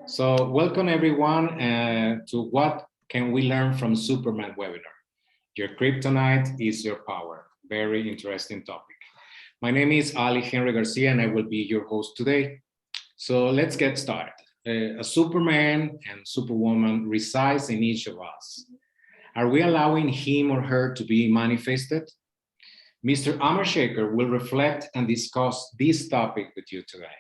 So welcome everyone to What Can We Learn from Superman webinar. Your Kryptonite is your power. Very interesting topic. My name is Ali Henry Garcia and I will be your host today. So let's get started. A Superman and Superwoman resides in each of us. Are we allowing him or her to be manifested? Mr. Amr Shaker will reflect and discuss this topic with you today.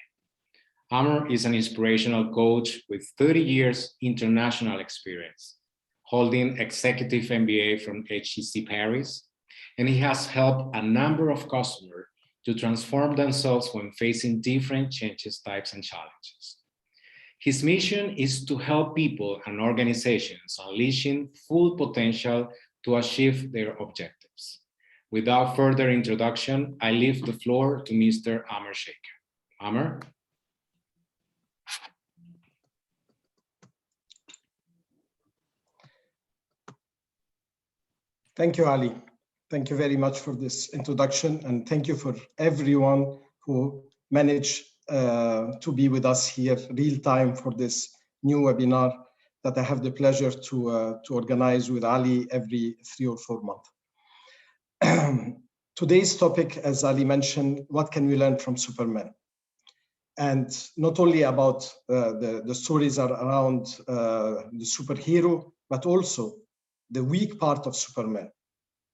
Amr is an inspirational coach with 30 years international experience, holding executive MBA from HEC Paris, and he has helped a number of customers to transform themselves when facing different changes, types, and challenges. His mission is to help people and organizations unleashing full potential to achieve their objectives. Without further introduction, I leave the floor to Mr. Amr Shaker. Amr? Thank you, Ali. Thank you very much for this introduction, and thank you for everyone who managed to be with us here real time for this new webinar that I have the pleasure to organize with Ali every 3 or 4 months. Today's topic, as Ali mentioned, what can we learn from Superman? And not only about the stories around the superhero, but also the weak part of Superman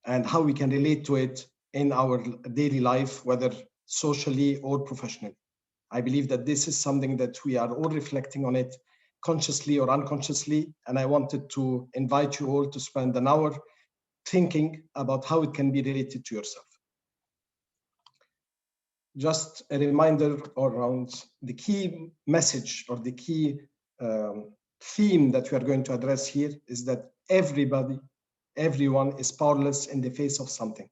and how we can relate to it in our daily life, whether socially or professionally. I believe that this is something that we are all reflecting on it consciously or unconsciously. And I wanted to invite you all to spend an hour thinking about how it can be related to yourself. Just a reminder around the key message or the key theme that we are going to address here is that everyone is powerless in the face of something.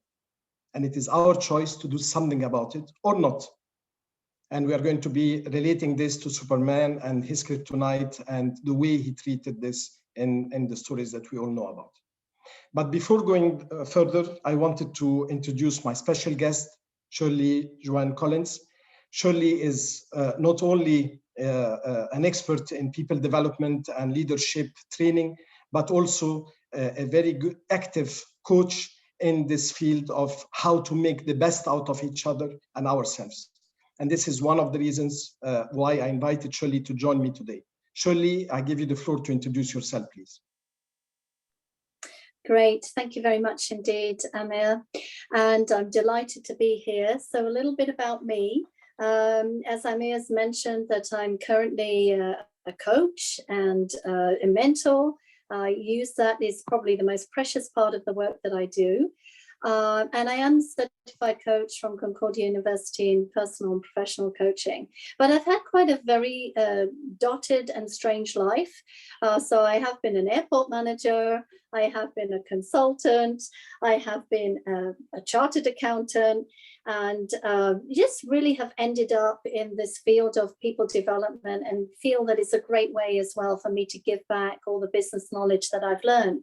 And it is our choice to do something about it or not. And we are going to be relating this to Superman and his kryptonite and the way he treated this in the stories that we all know about. But before going further, I wanted to introduce my special guest, Shirley-Joan Collie. Shirley is not only an expert in people development and leadership training, but also a very good active coach in this field of how to make the best out of each other and ourselves. And this is one of the reasons why I invited Shirley to join me today. Shirley, I give you the floor to introduce yourself, please. Great, thank you very much indeed, Amir. And I'm delighted to be here. So a little bit about me. As Amir has mentioned, that I'm currently a coach and a mentor. I use that is probably the most precious part of the work that I do. And I am a certified coach from Concordia University in personal and professional coaching. But I've had quite a very dotted and strange life. So I have been an airport manager, I have been a consultant, I have been a chartered accountant, and just really have ended up in this field of people development and feel that it's a great way as well for me to give back all the business knowledge that I've learned.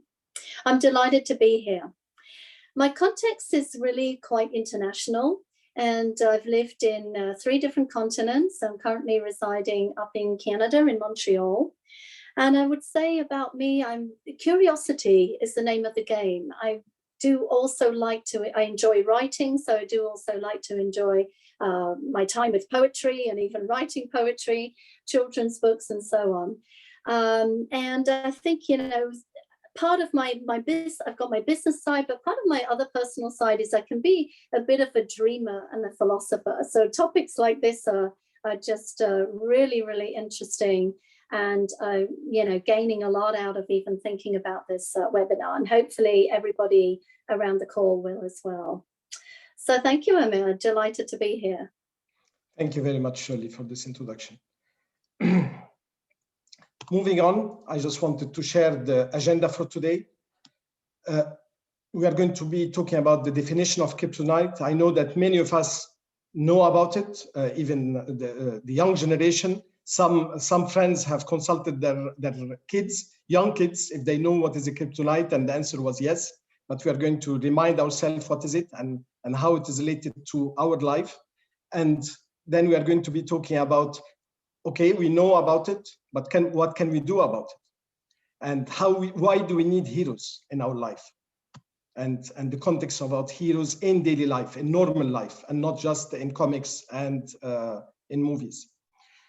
I'm delighted to be here. My context is really quite international, and I've lived in 3 different continents. I'm currently residing up in Canada, in Montreal. And I would say about me, curiosity is the name of the game. I enjoy writing, so I do also like to enjoy my time with poetry and even writing poetry, children's books, and so on. And I think, part of my business, I've got my business side, but part of my other personal side is I can be a bit of a dreamer and a philosopher. So topics like this are just really, really interesting, and gaining a lot out of even thinking about this webinar, and hopefully everybody around the call will as well. So thank you, Amir. Delighted to be here. Thank you very much, Shirley, for this introduction. Moving on, I just wanted to share the agenda for today. We are going to be talking about the definition of kryptonite. I know that many of us know about it, even the young generation. Some friends have consulted their kids, young kids, if they know what is a kryptonite, and the answer was yes. But we are going to remind ourselves what is it and how it is related to our life. And then we are going to be talking about okay, we know about it, but what can we do about it? And why do we need heroes in our life? And the context about heroes in daily life, in normal life, and not just in comics and in movies.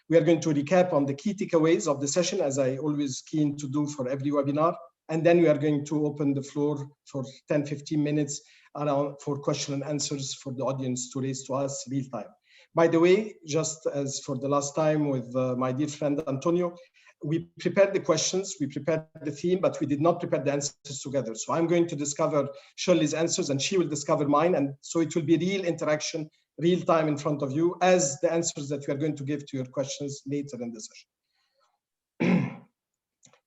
We are going to recap on the key takeaways of the session, as I always keen to do for every webinar. And then we are going to open the floor for 10, 15 minutes for question and answers for the audience to raise to us real time. By the way, just as for the last time with my dear friend Antonio, we prepared the questions, we prepared the theme, but we did not prepare the answers together. So I'm going to discover Shirley's answers and she will discover mine. And so it will be real interaction, real time in front of you as the answers that we are going to give to your questions later in the session.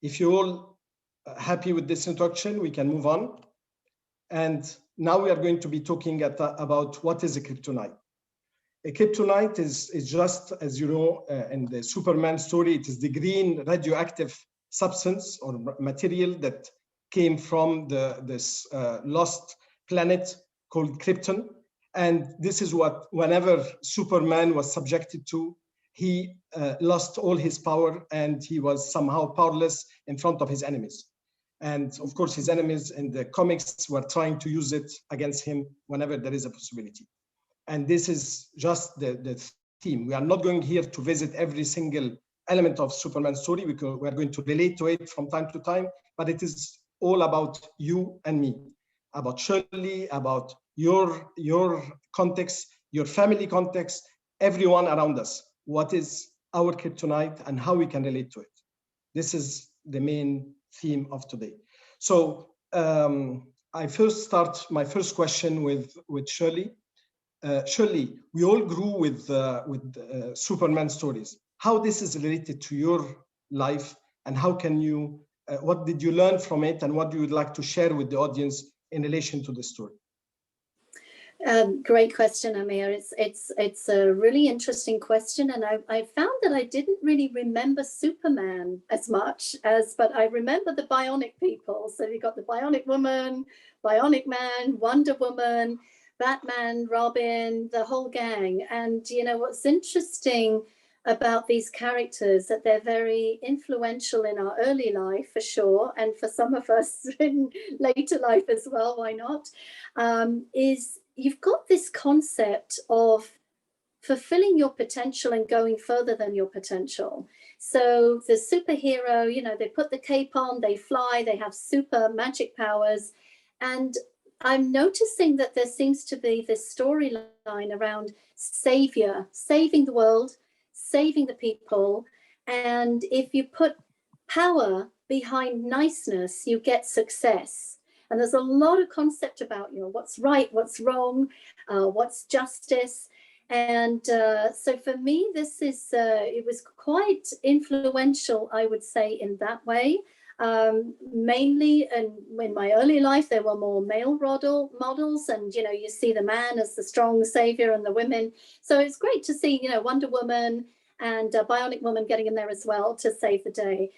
If you're all happy with this introduction, we can move on. And now we are going to be talking about what is a kryptonite. A kryptonite is just, as you know, in the Superman story, it is the green radioactive substance or material that came from this lost planet called Krypton. And this is what, whenever Superman was subjected to, he lost all his power and he was somehow powerless in front of his enemies. And of course, his enemies in the comics were trying to use it against him whenever there is a possibility. And this is just the theme. We are not going here to visit every single element of Superman's story because we are going to relate to it from time to time, but it is all about you and me, about Shirley, about your context, your family context, everyone around us. What is our kryptonite and how we can relate to it? This is the main theme of today. So I first start my first question with Shirley. Shirley, we all grew with Superman stories. How this is related to your life, and how can you? What did you learn from it, and what do you would like to share with the audience in relation to the story? Great question, Amir. It's a really interesting question, and I found that I didn't really remember Superman as much but I remember the bionic people. So you got the Bionic Woman, Bionic Man, Wonder Woman, Batman, Robin, the whole gang. And you know what's interesting about these characters, that they're very influential in our early life for sure, and for some of us in later life as well, why not, is you've got this concept of fulfilling your potential and going further than your potential. So the superhero, you know, they put the cape on, they fly, they have super magic powers. And I'm noticing that there seems to be this storyline around savior, saving the world, saving the people. And if you put power behind niceness, you get success. And there's a lot of concept about, you know, what's right, what's wrong, what's justice. And so for me, this is, it was quite influential, I would say, in that way. Mainly in my early life, there were more male models, and, you know, you see the man as the strong savior and the women. So it's great to see, you know, Wonder Woman and Bionic Woman getting in there as well to save the day.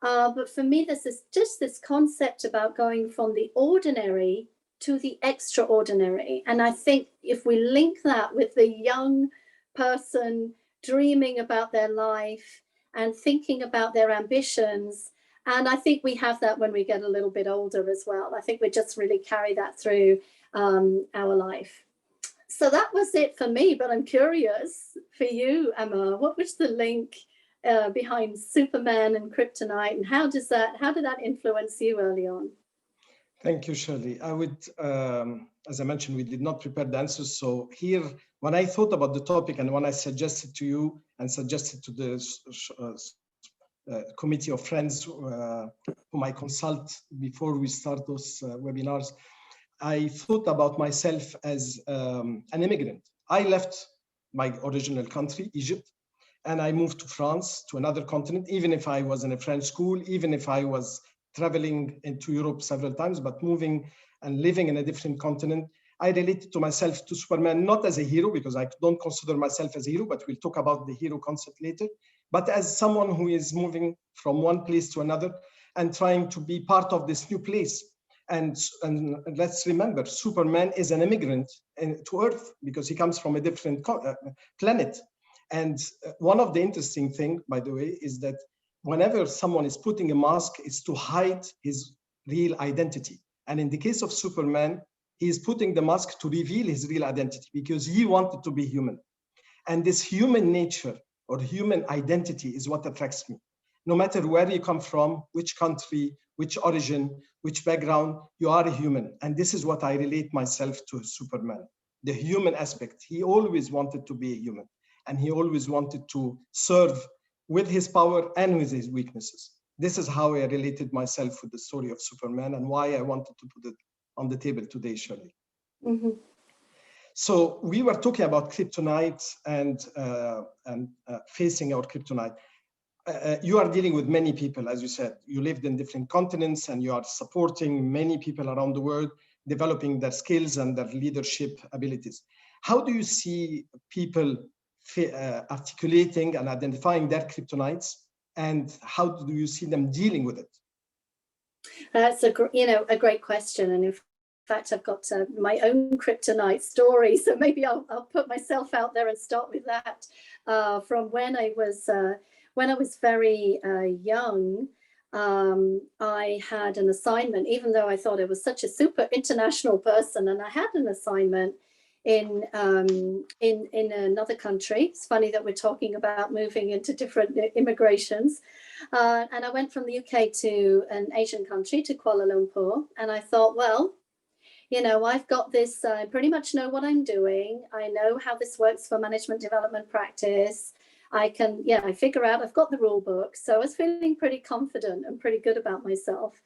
But for me, this is just this concept about going from the ordinary to the extraordinary. And I think if we link that with the young person dreaming about their life and thinking about their ambitions, and I think we have that when we get a little bit older as well. I think we just really carry that through our life. So that was it for me, but I'm curious for you, Amr, what was the link behind Superman and Kryptonite, and how did that influence you early on? Thank you, Shirley. I would, as I mentioned, we did not prepare the answers. So here, when I thought about the topic and when I suggested to you and suggested to the committee of friends whom I consult before we start those webinars, I thought about myself as an immigrant. I left my original country, Egypt, and I moved to France, to another continent, even if I was in a French school, even if I was traveling into Europe several times, but moving and living in a different continent. I related to myself to Superman, not as a hero, because I don't consider myself as a hero, but we'll talk about the hero concept later, but as someone who is moving from one place to another and trying to be part of this new place. And let's remember, Superman is an immigrant to Earth because he comes from a different planet. And one of the interesting things, by the way, is that whenever someone is putting a mask, it's to hide his real identity. And in the case of Superman, he is putting the mask to reveal his real identity because he wanted to be human. And this human nature or human identity is what attracts me. No matter where you come from, which country, which origin, which background, you are a human. And this is what I relate myself to Superman, the human aspect. He always wanted to be a human, and he always wanted to serve with his power and with his weaknesses. This is how I related myself with the story of Superman and why I wanted to put it on the table today, Shirley. Mm-hmm. So we were talking about kryptonite and facing our kryptonite. You are dealing with many people, as you said. You lived in different continents and you are supporting many people around the world, developing their skills and their leadership abilities. How do you see people articulating and identifying their kryptonites, and how do you see them dealing with it? That's a great question, and in fact, I've got my own kryptonite story, so maybe I'll put myself out there and start with that. From when I was very young, I had an assignment, even though I thought I was such a super international person, and I had an assignment in another country. It's funny that we're talking about moving into different immigrations. And I went from the UK to an Asian country, to Kuala Lumpur, and I thought, well, I've got this, I pretty much know what I'm doing. I know how this works for management development practice. I can, I figure out, I've got the rule book. So I was feeling pretty confident and pretty good about myself.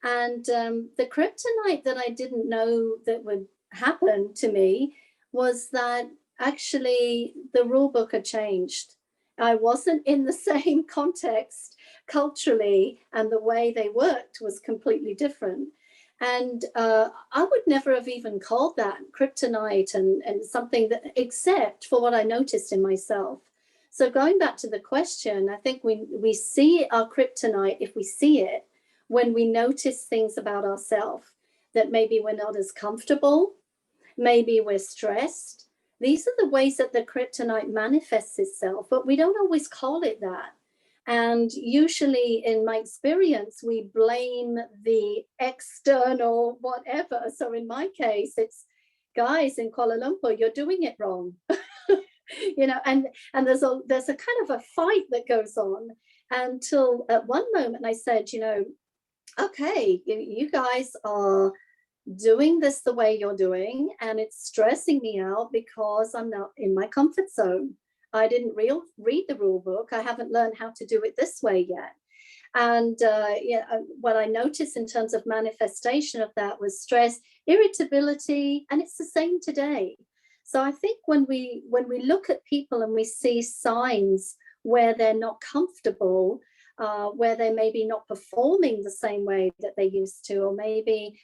And the kryptonite that I didn't know that would happen to me was that actually the rule book had changed. I wasn't in the same context culturally, and the way they worked was completely different. And I would never have even called that kryptonite and something that, except for what I noticed in myself. So going back to the question, I think we see our kryptonite, if we see it, when we notice things about ourselves that maybe we're not as comfortable, maybe we're stressed. These are the ways that the kryptonite manifests itself, but we don't always call it that. And usually in my experience, we blame the external whatever. So in my case, it's, guys, in Kuala Lumpur, you're doing it wrong. And there's a kind of a fight that goes on until at one moment I said, okay, you guys are doing this the way you're doing, and it's stressing me out because I'm not in my comfort zone. I didn't read the rule book. I haven't learned how to do it this way yet. And what I noticed in terms of manifestation of that was stress, irritability, and it's the same today. So I think when we look at people and we see signs where they're not comfortable, where they may be not performing the same way that they used to, or maybe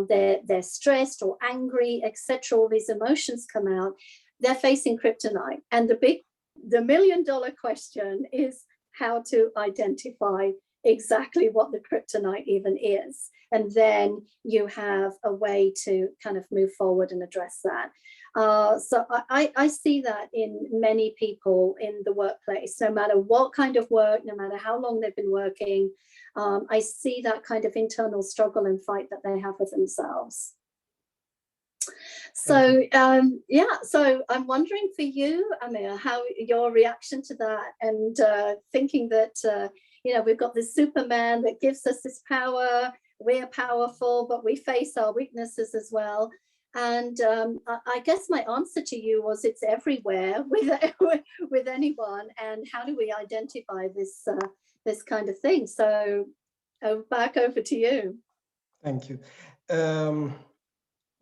they're stressed or angry, etc. All these emotions come out, they're facing kryptonite. And the $1 million question is how to identify exactly what the kryptonite even is. And then you have a way to kind of move forward and address that. So I see that in many people in the workplace, no matter what kind of work, no matter how long they've been working. I see that kind of internal struggle and fight that they have with themselves. So so I'm wondering for you, Amir, how your reaction to that, and thinking that we've got this Superman that gives us this power, we're powerful, but we face our weaknesses as well. And I guess my answer to you was it's everywhere with anyone. And how do we identify this kind of thing? So back over to you. Thank you.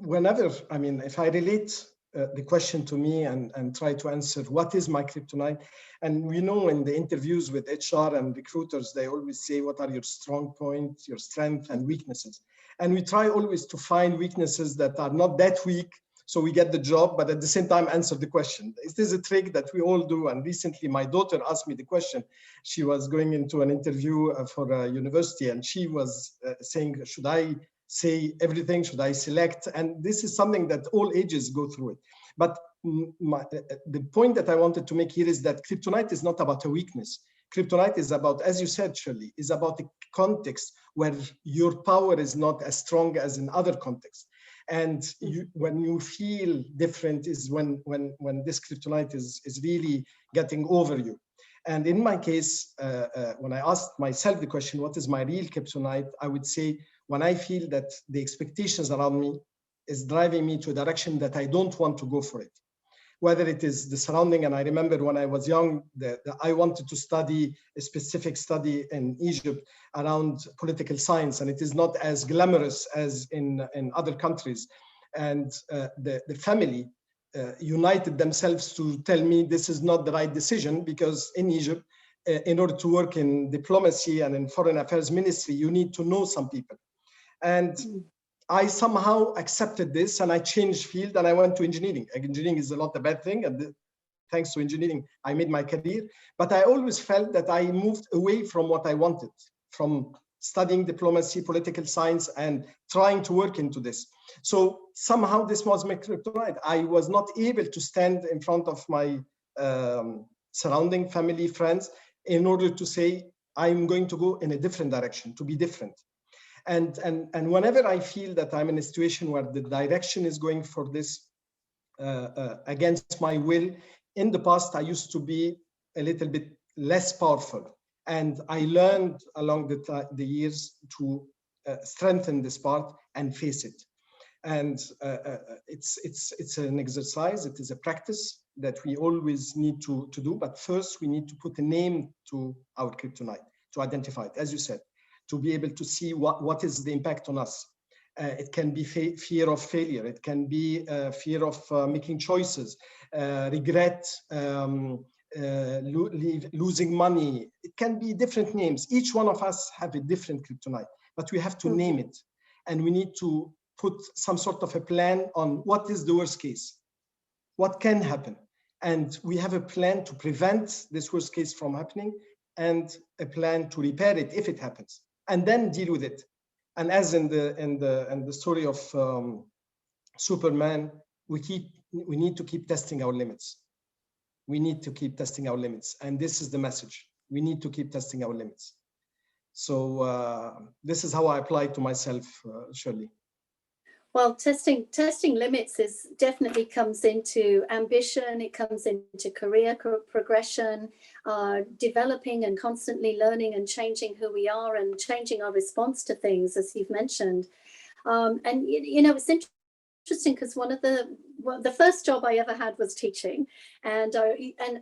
If I relate the question to me and try to answer what is my kryptonite, and we know in the interviews with HR and recruiters, they always say, what are your strong points, your strengths and weaknesses? And we try always to find weaknesses that are not that weak, so we get the job, but at the same time answer the question. It is a trick that we all do. And recently my daughter asked me the question. She was going into an interview for a university, and she was saying, should I say everything? Should I select? And this is something that all ages go through it. But the point that I wanted to make here is that Kryptonite is not about a weakness. Kryptonite is about, as you said, Shirley, is about a context where your power is not as strong as in other contexts. And when you feel different is when this Kryptonite is really getting over you. And in my case, when I asked myself the question, what is my real Kryptonite? I would say when I feel that the expectations around me is driving me to a direction that I don't want to go for it. Whether it is the surrounding, and I remember when I was young, I wanted to study a specific study in Egypt around political science, and it is not as glamorous as in other countries. And the family united themselves to tell me this is not the right decision, because in Egypt, in order to work in diplomacy and in foreign affairs ministry, you need to know some people. And I somehow accepted this and I changed field and I went to engineering. Engineering is not a bad thing. And thanks to engineering, I made my career. But I always felt that I moved away from what I wanted, from studying diplomacy, political science, and trying to work into this. So somehow this was my kryptonite. I was not able to stand in front of my surrounding family, friends, in order to say, I'm going to go in a different direction, to be different. And whenever I feel that I'm in a situation where the direction is going for this against my will, in the past, I used to be a little bit less powerful. And I learned along the years to strengthen this part and face it. And it's an exercise, it is a practice that we always need to do. But first, we need to put a name to our kryptonite, to identify it, as you said, to be able to see what is the impact on us. It can be fear of failure. It can be fear of making choices, regret, losing money. It can be different names. Each one of us have a different kryptonite, but we have to name it. And we need to put some sort of a plan on what is the worst case, what can happen. And we have a plan to prevent this worst case from happening and a plan to repair it if it happens, and then deal with it. And as in the story of Superman, we need to keep testing our limits. We need to keep testing our limits. And this is the message. We need to keep testing our limits. So this is how I apply it to myself, Shirley. Well, testing limits definitely comes into ambition. It comes into career progression, developing and constantly learning and changing who we are and changing our response to things, as you've mentioned. And you know, it's interesting because one of the first job I ever had was teaching, and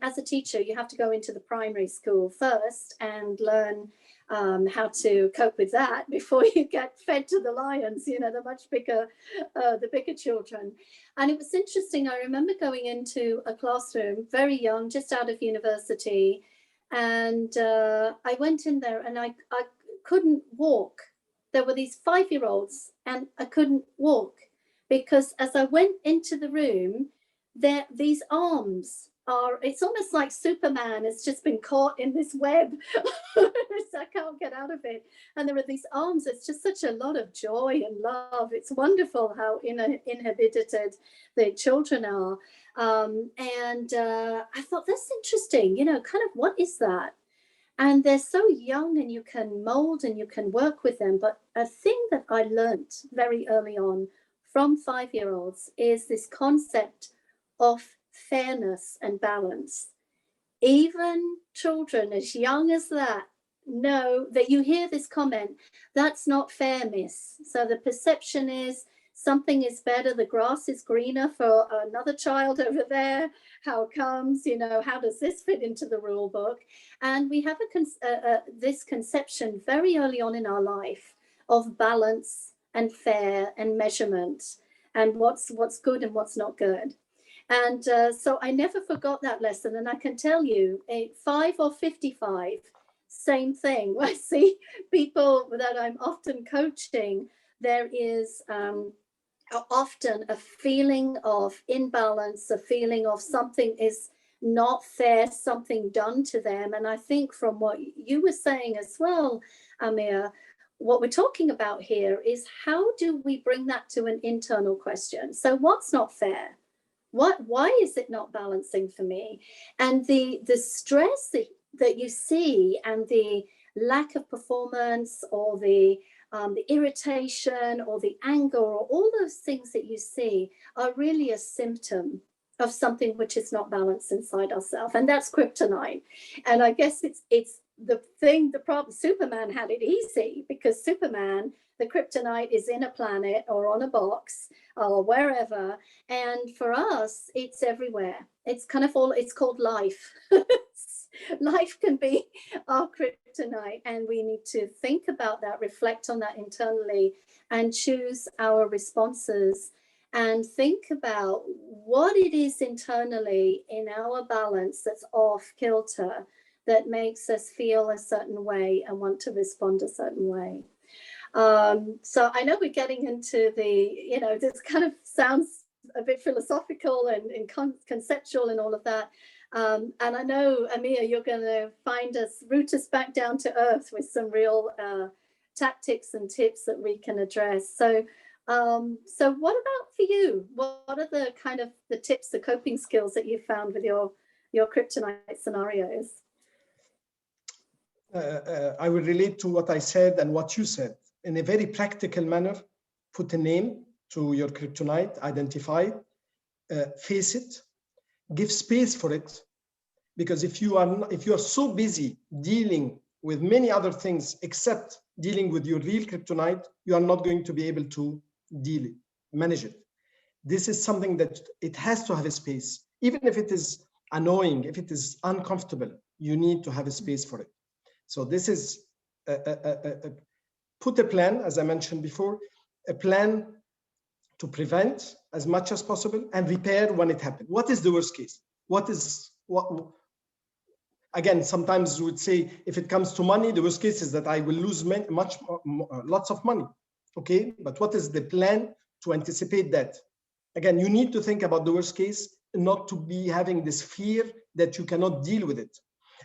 as a teacher, you have to go into the primary school first and learn how to cope with that before you get fed to the lions, you know, the bigger children. And it was interesting. I remember going into a classroom very young, just out of university, and I went in there and I couldn't walk. There were these 5-year-olds and I couldn't walk because as I went into the room, these arms it's almost like Superman has just been caught in this web. I can't get out of it. And there are these arms. It's just such a lot of joy and love. It's wonderful how inhibited the children are. And I thought, that's interesting, you know, kind of what is that? And they're so young and you can mold and you can work with them. But a thing that I learned very early on from 5-year-olds is this concept of fairness and balance. Even children as young as that know that you hear this comment, that's not fair, miss. So the perception is something is better, the grass is greener for another child over there. How comes, you know, how does this fit into the rule book? And we have this conception very early on in our life of balance and fair and measurement and what's good and what's not good. And so I never forgot that lesson. And I can tell you, 5 or 55, same thing. I see people that I'm often coaching, there is often a feeling of imbalance, a feeling of something is not fair, something done to them. And I think from what you were saying as well, Amir, what we're talking about here is how do we bring that to an internal question? So what's not fair? why is it not balancing for me? And the stress that you see, and the lack of performance, or the irritation, or the anger, or all those things that you see are really a symptom of something which is not balanced inside ourselves, and that's kryptonite. And I guess it's the thing, the problem. Superman had it easy, because Superman, the kryptonite is in a planet or on a box or wherever, and for us it's everywhere. It's kind of all, it's called life. Life can be our kryptonite, and we need to think about that, reflect on that internally, and choose our responses, and think about what it is internally in our balance that's off kilter, that makes us feel a certain way and want to respond a certain way. So I know we're getting into the, this kind of sounds a bit philosophical and conceptual and all of that. And I know, Amir, you're going to root us back down to earth with some real tactics and tips that we can address. So what about for you? What are the kind of the tips, the coping skills that you found with your kryptonite scenarios? I will relate to what I said and what you said in a very practical manner. Put a name to your kryptonite, identify it, face it, give space for it. Because if you are so busy dealing with many other things except dealing with your real kryptonite, you are not going to be able to manage it. This is something that it has to have a space. Even if it is annoying, if it is uncomfortable, you need to have a space for it. So this is put a plan, as I mentioned before, a plan to prevent as much as possible and repair when it happens. What is the worst case? Again, sometimes we would say, if it comes to money, the worst case is that I will lose lots of money. Okay, but what is the plan to anticipate that? Again, you need to think about the worst case, not to be having this fear that you cannot deal with it.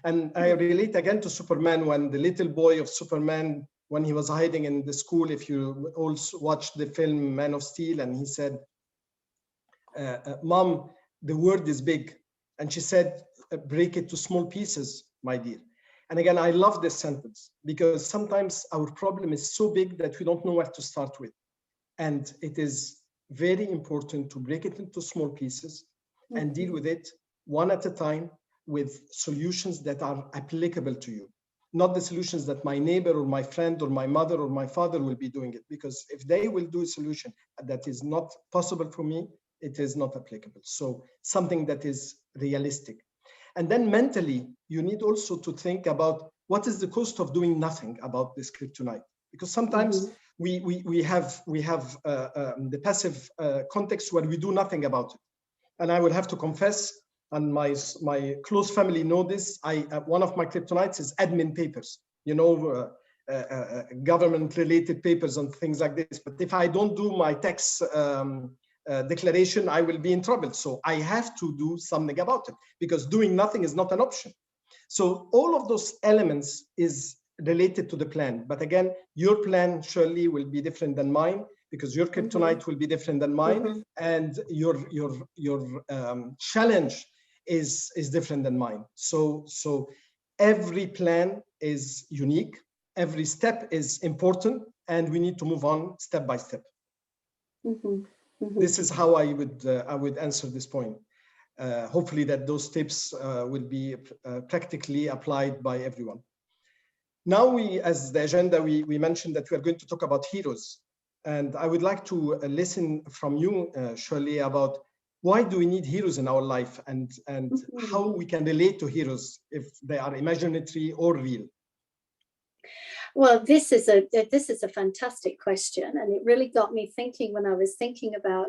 And I relate again to Superman, when the little boy of Superman, when he was hiding in the school, if you also watched the film Man of Steel, and he said, Mom, the world is big. And she said, break it to small pieces, my dear. And again, I love this sentence, because sometimes our problem is so big that we don't know where to start with. And it is very important to break it into small pieces and deal with it one at a time, with solutions that are applicable to you, not the solutions that my neighbor or my friend or my mother or my father will be doing it. Because if they will do a solution that is not possible for me, it is not applicable. So something that is realistic. And then mentally, you need also to think about what is the cost of doing nothing about this kryptonite. Because sometimes we have the passive context where we do nothing about it. And I will have to confess, and my close family know this, one of my kryptonites is admin papers, government-related papers and things like this. But if I don't do my tax declaration, I will be in trouble. So I have to do something about it, because doing nothing is not an option. So all of those elements is related to the plan. But again, your plan, Shirley, will be different than mine, because your kryptonite will be different than mine, and your challenge is different than mine. So every plan is unique, every step is important, and we need to move on step by step. This is how I would answer this point. Hopefully that those tips will be practically applied by everyone. Now as the agenda, we mentioned that we are going to talk about heroes. And I would like to listen from you, Shirley, about why do we need heroes in our life, and how we can relate to heroes, if they are imaginary or real. Well, this is a fantastic question, and it really got me thinking when I was thinking about,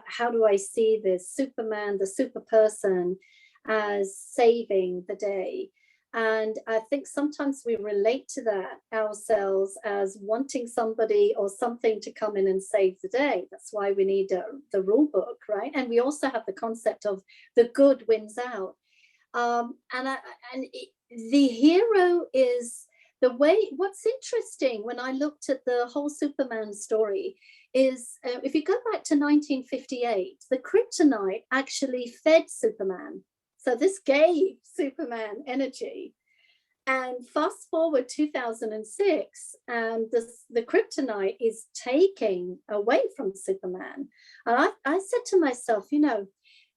how do I see this Superman, the super person, as saving the day. And I think sometimes we relate to that ourselves as wanting somebody or something to come in and save the day. That's why we need the rule book, right? And we also have the concept of the good wins out. The hero is the way. What's interesting when I looked at the whole Superman story is if you go back to 1958, the kryptonite actually fed Superman. So this gave Superman energy. And fast forward 2006, and the kryptonite is taking away from Superman. And I said to myself, you know,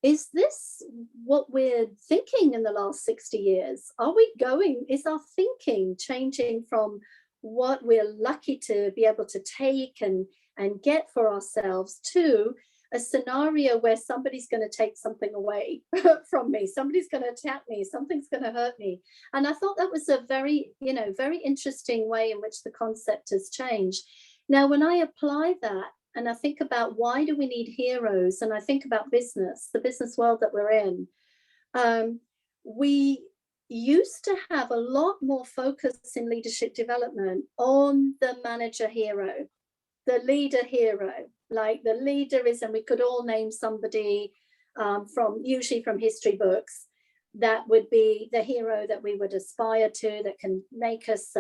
is this what we're thinking in the last 60 years? Is our thinking changing from what we're lucky to be able to take and get for ourselves to a scenario where somebody's going to take something away from me, somebody's going to attack me, something's going to hurt me? And I thought that was a very, you know, very interesting way in which the concept has changed. Now, when I apply that and I think about why do we need heroes, and I think about business, the business world that we're in, we used to have a lot more focus in leadership development on the manager hero, the leader hero. Like the leader is, and we could all name somebody usually from history books, that would be the hero that we would aspire to, that can make us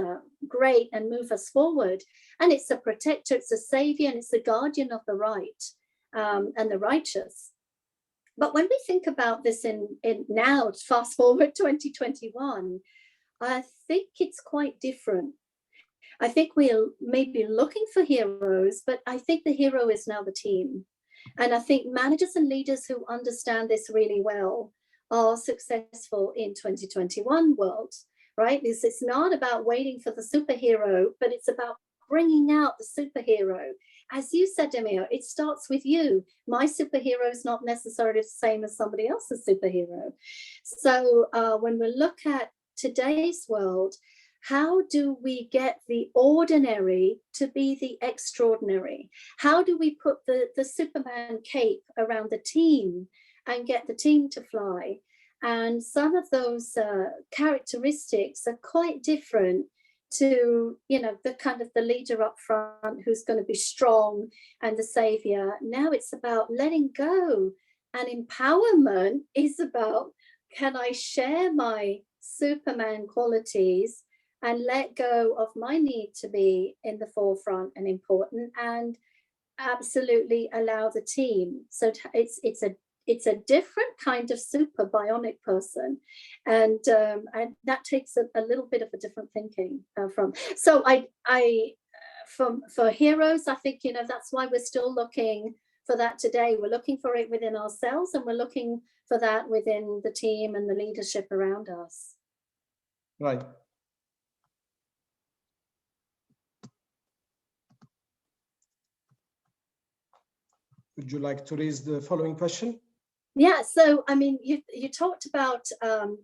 great and move us forward. And it's a protector, it's a savior, and it's the guardian of the right and the righteous. But when we think about this in now, fast forward 2021, I think it's quite different. I think we're maybe looking for heroes, but I think the hero is now the team. And I think managers and leaders who understand this really well are successful in 2021 world, right? It's not about waiting for the superhero, but it's about bringing out the superhero. As you said, Amir, it starts with you. My superhero is not necessarily the same as somebody else's superhero. So when we look at today's world, how do we get the ordinary to be the extraordinary? How do we put the Superman cape around the team and get the team to fly? And some of those characteristics are quite different to, you know, the kind of the leader up front who's going to be strong and the savior. Now it's about letting go, and empowerment is about, can I share my Superman qualities and let go of my need to be in the forefront and important, and absolutely allow the team. So it's a different kind of super bionic person, and that takes a little bit of a different thinking from. So for heroes, I think, you know, that's why we're still looking for that today. We're looking for it within ourselves, and we're looking for that within the team and the leadership around us. Right. Would you like to raise the following question? Yeah, so I mean, you talked about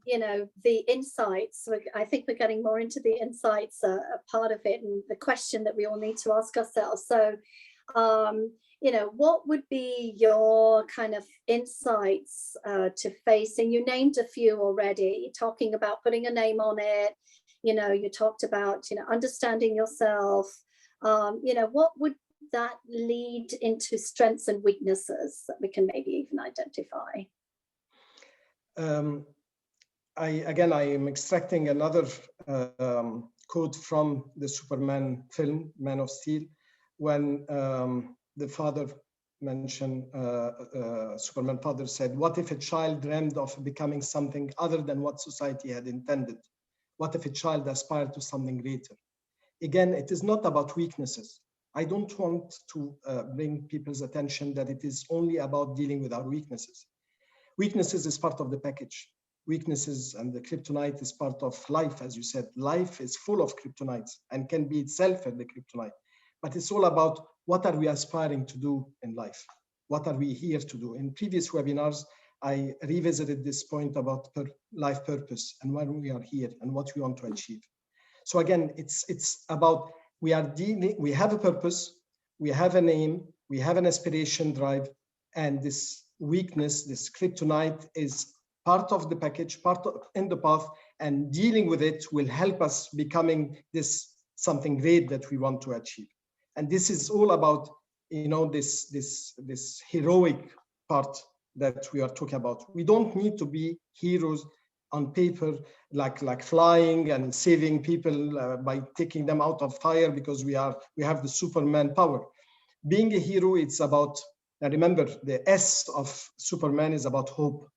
you know, the insights. I think we're getting more into the insights part of it, and the question that we all need to ask ourselves. So you know, what would be your kind of insights to face? And you named a few already, talking about putting a name on it. You know, you talked about, you know, understanding yourself. You know, what would that lead into strengths and weaknesses that we can maybe even identify? I am extracting another quote from the Superman film, Man of Steel, when the father mentioned, Superman father said, what if a child dreamed of becoming something other than what society had intended? What if a child aspired to something greater? Again, it is not about weaknesses. I don't want to bring people's attention that it is only about dealing with our weaknesses. Weaknesses is part of the package. Weaknesses and the kryptonite is part of life, as you said. Life is full of kryptonites and can be itself the kryptonite. But it's all about what are we aspiring to do in life? What are we here to do? In previous webinars, I revisited this point about life purpose and why we are here and what we want to achieve. So again, it's about we have a purpose, we have a name, we have an aspiration drive, and this weakness, this kryptonite is part of the package, in the path, and dealing with it will help us becoming this something great that we want to achieve. And this is all about, you know, this heroic part that we are talking about. We don't need to be heroes on paper, like flying and saving people by taking them out of fire because we have the Superman power. Being a hero, it's about, remember, the S of Superman is about hope.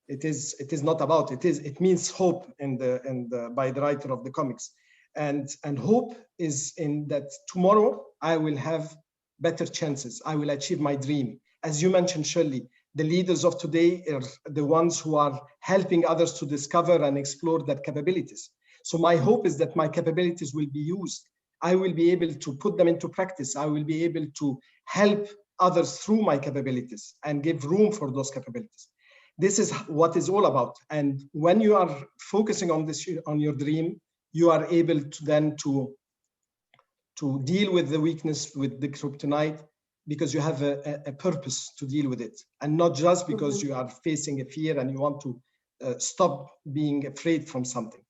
It is not about, it means hope by the writer of the comics. And hope is in that tomorrow I will have better chances. I will achieve my dream. As you mentioned, Shirley, the leaders of today are the ones who are helping others to discover and explore their capabilities. So my hope is that my capabilities will be used. I will be able to put them into practice. I will be able to help others through my capabilities and give room for those capabilities. This is what it's all about. And when you are focusing on this, on your dream, you are able to then to deal with the weakness, with the kryptonite, because you have a purpose to deal with it, and not just because you are facing a fear and you want to stop being afraid from something.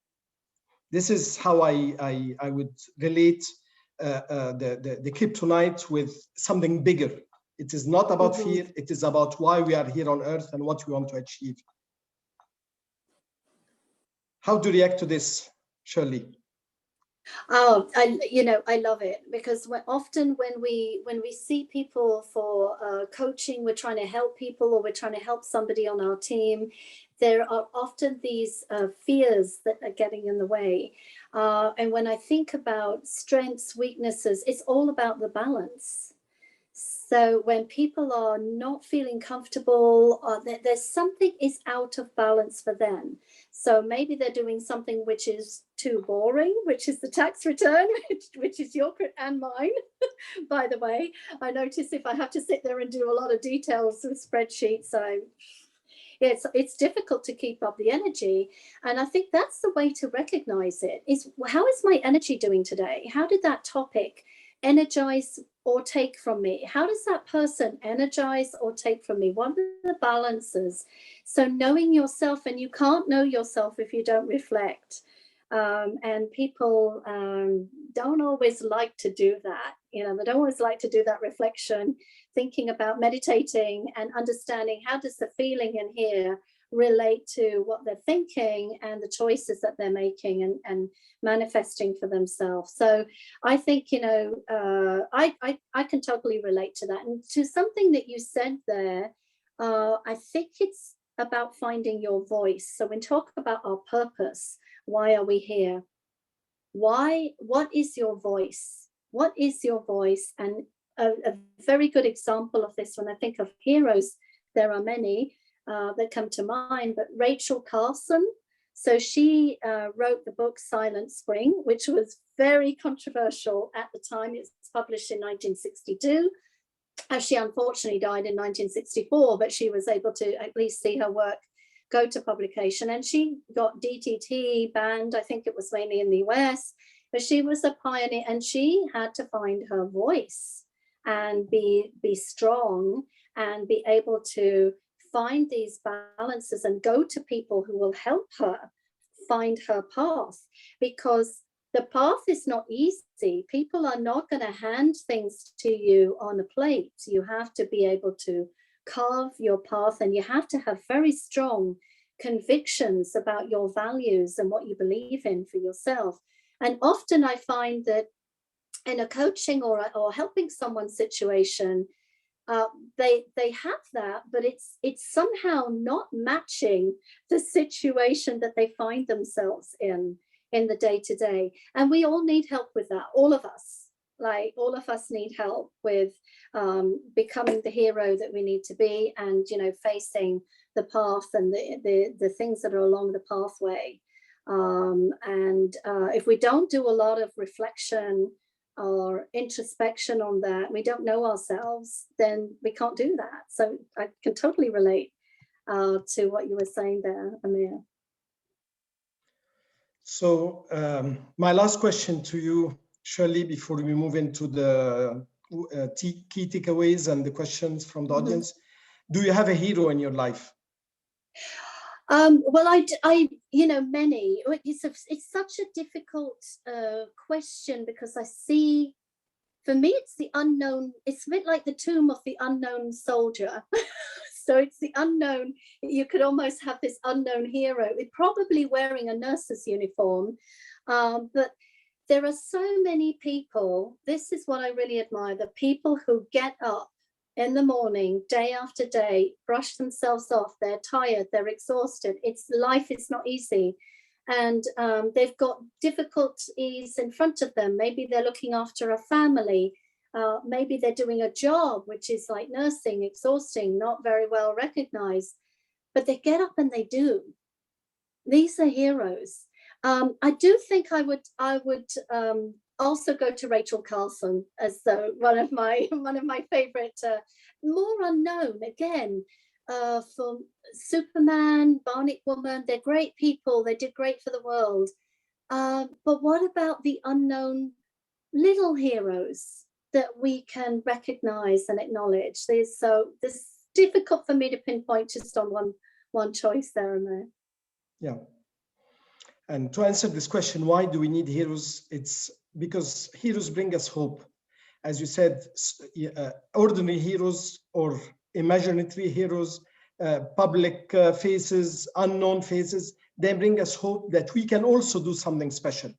This is how I would relate the kryptonite with something bigger. It is not about fear, it is about why we are here on earth and what we want to achieve. How do you react to this, Shirley? Oh, I love it, because often when we see people for coaching, we're trying to help people, or we're trying to help somebody on our team, there are often these fears that are getting in the way. And when I think about strengths, weaknesses, it's all about the balance. So when people are not feeling comfortable, or there's something is out of balance for them. So maybe they're doing something which is too boring, which is the tax return, which is your and mine. By the way, I notice if I have to sit there and do a lot of details with spreadsheets, it's difficult to keep up the energy. And I think that's the way to recognize it, is how is my energy doing today? How did that topic energize or take from me? How does that person energize or take from me? What are the balances? So knowing yourself, and you can't know yourself if you don't reflect. And people don't always like to do that. They don't always like to do that reflection, thinking about meditating and understanding how does the feeling in here relate to what they're thinking and the choices that they're making and manifesting for themselves. So I think, I can totally relate to that. And to something that you said there, I think it's about finding your voice. So when we talk about our purpose, why are we here? What is your voice? What is your voice? And a very good example of this, when I think of heroes, there are many that come to mind, but Rachel Carson. So she wrote the book Silent Spring, which was very controversial at the time. It was published in 1962. She unfortunately died in 1964, but she was able to at least see her work go to publication. And she got DDT banned, I think it was mainly in the US, but she was a pioneer, and she had to find her voice and be strong and be able to find these balances and go to people who will help her find her path, because the path is not easy. People are not going to hand things to you on a plate. You have to be able to carve your path, and you have to have very strong convictions about your values and what you believe in for yourself. And often I find that in a coaching or helping someone situation, they have that, but it's somehow not matching the situation that they find themselves in the day-to-day. And we all need help with that. All of us need help with becoming the hero that we need to be, and facing the path and the things that are along the pathway. And if we don't do a lot of reflection or introspection on that, we don't know ourselves, then we can't do that. So I can totally relate to what you were saying there, Amir. So my last question to you, Shirley, before we move into the key takeaways and the questions from the audience, do you have a hero in your life? Well, I many. It's such a difficult question, because I see, for me, it's the unknown. It's a bit like the tomb of the unknown soldier. So it's the unknown. You could almost have this unknown hero, probably wearing a nurse's uniform. But there are so many people, this is what I really admire, the people who get up in the morning, day after day, brush themselves off, they're tired, they're exhausted, life is not easy. And they've got difficulties in front of them. Maybe they're looking after a family. Maybe they're doing a job, which is like nursing, exhausting, not very well recognized. But they get up and they do. These are heroes. I do think I would also go to Rachel Carlson as one of my favorite, more unknown again. For Superman, Bionic Woman, they're great people. They did great for the world. But what about the unknown little heroes that we can recognize and acknowledge? This is difficult for me to pinpoint just on one choice there and there. Yeah. And to answer this question, why do we need heroes? It's because heroes bring us hope. As you said, ordinary heroes or imaginary heroes, public faces, unknown faces, they bring us hope that we can also do something special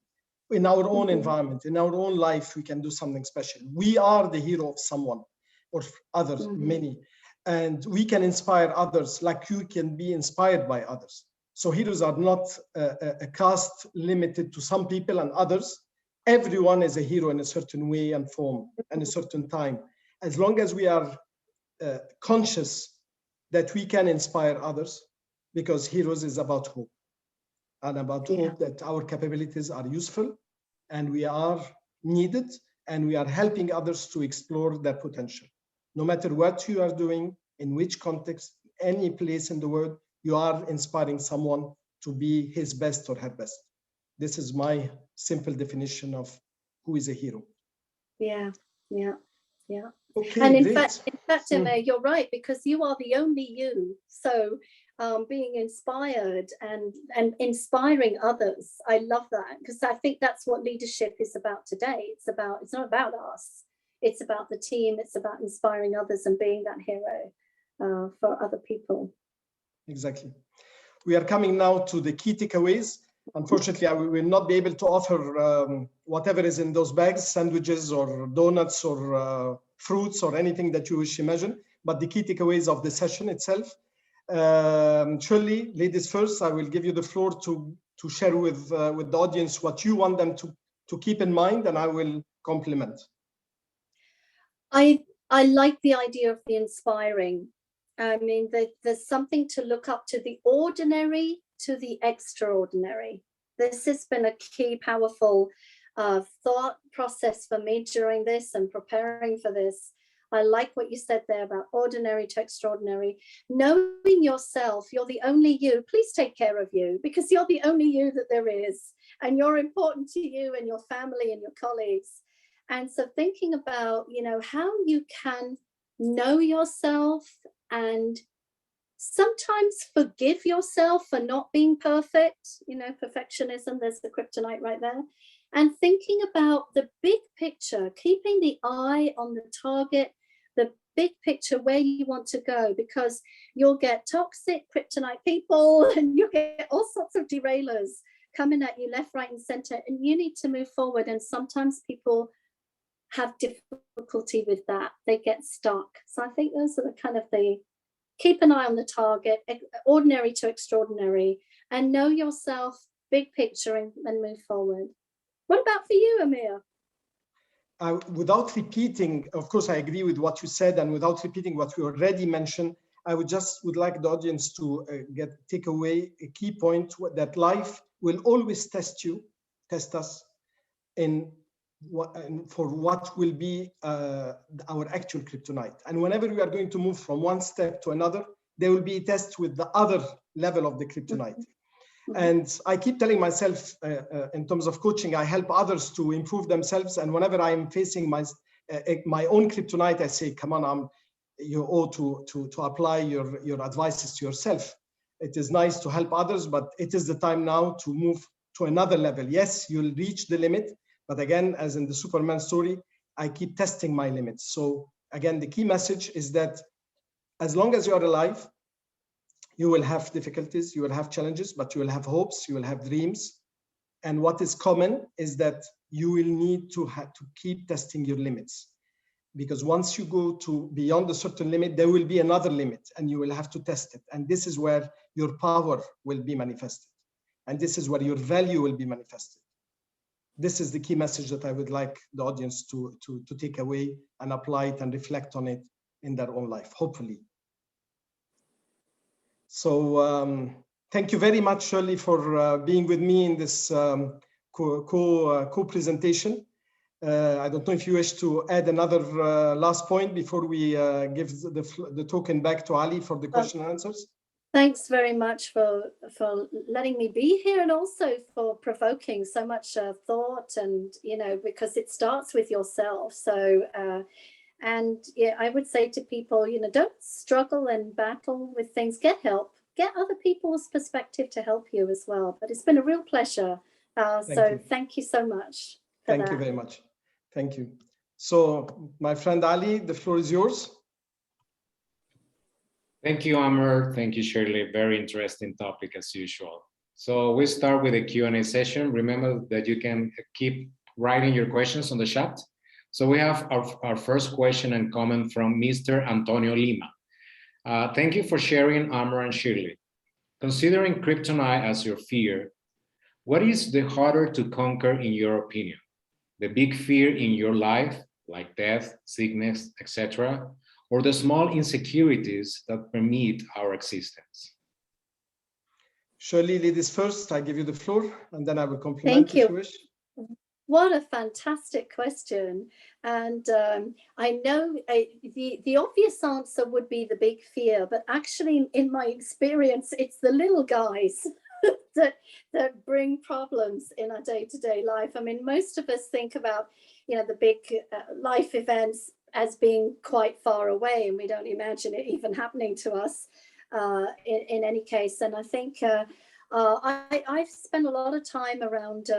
in our own environment, in our own life. We can do something special. We are the hero of someone or others, many, and we can inspire others like you can be inspired by others. So heroes are not a caste limited to some people and others. Everyone is a hero in a certain way and form and a certain time. As long as we are conscious that we can inspire others, because heroes is about hope and about hope that our capabilities are useful and we are needed and we are helping others to explore their potential. No matter what you are doing, in which context, any place in the world, you are inspiring someone to be his best or her best. This is my simple definition of who is a hero. Yeah. Okay, and in great. fact, Emma, you're right, because you are the only you. So being inspired and inspiring others, I love that, because I think that's what leadership is about today. It's not about us. It's about the team. It's about inspiring others and being that hero for other people. Exactly. We are coming now to the key takeaways. Unfortunately, I will not be able to offer whatever is in those bags, sandwiches or donuts or fruits or anything that you wish to imagine, but the key takeaways of the session itself. Shirley, ladies first, I will give you the floor to share with the audience what you want them to keep in mind, and I will complement. I like the idea of the inspiring. I mean, there's something to look up to, the ordinary to the extraordinary. This has been a key, powerful thought process for me during this and preparing for this. I like what you said there about ordinary to extraordinary. Knowing yourself, you're the only you. Please take care of you, because you're the only you that there is, and you're important to you and your family and your colleagues. And so thinking about, how you can know yourself and sometimes forgive yourself for not being perfect, perfectionism, there's the kryptonite right there. And thinking about the big picture, keeping the eye on the target, the big picture where you want to go, because you'll get toxic kryptonite people and you'll get all sorts of derailers coming at you left, right, and center, and you need to move forward. And sometimes people have difficulty with that. They get stuck. So I think those are the keep an eye on the target, ordinary to extraordinary, and know yourself, big picture, and move forward. What about for you, Amir? Without repeating, of course, I agree with what you said, and without repeating what we already mentioned, I would like the audience to take away a key point, that life will always test us for what will be our actual kryptonite. And whenever we are going to move from one step to another, there will be a test with the other level of the kryptonite. And I keep telling myself, in terms of coaching, I help others to improve themselves. And whenever I'm facing my own kryptonite, I say, come on, you owe to apply your advices to yourself. It is nice to help others, but it is the time now to move to another level. Yes, you'll reach the limit. But again, as in the Superman story, I keep testing my limits. So again, the key message is that as long as you are alive, you will have difficulties, you will have challenges, but you will have hopes, you will have dreams. And what is common is that you will need to keep testing your limits. Because once you go to beyond a certain limit, there will be another limit and you will have to test it. And this is where your power will be manifested. And this is where your value will be manifested. This is the key message that I would like the audience to take away and apply it and reflect on it in their own life, hopefully. So thank you very much, Shirley, for being with me in this co-presentation. I don't know if you wish to add another last point before we give the token back to Ali for the question and answers. Thanks very much for letting me be here, and also for provoking so much thought, and because it starts with yourself. So and yeah, I would say to people, don't struggle and battle with things. Get help. Get other people's perspective to help you as well. But it's been a real pleasure. Thank you so much. Thank you very much. Thank you. So my friend Ali, the floor is yours. Thank you, Amr. Thank you, Shirley. Very interesting topic as usual. So we start with a Q&A session. Remember that you can keep writing your questions on the chat. So we have our first question and comment from Mr. Antonio Lima. Thank you for sharing, Amr and Shirley. Considering Kryptonite as your fear, what is the harder to conquer in your opinion? The big fear in your life, like death, sickness, etc., or the small insecurities that permeate our existence? Shirley, ladies first. I give you the floor, and then I will compliment if you wish. What a fantastic question. And I know the obvious answer would be the big fear, but actually in my experience, it's the little guys that bring problems in our day-to-day life. I mean, most of us think about, the big life events as being quite far away, and we don't imagine it even happening to us in any case. And I think I've spent a lot of time around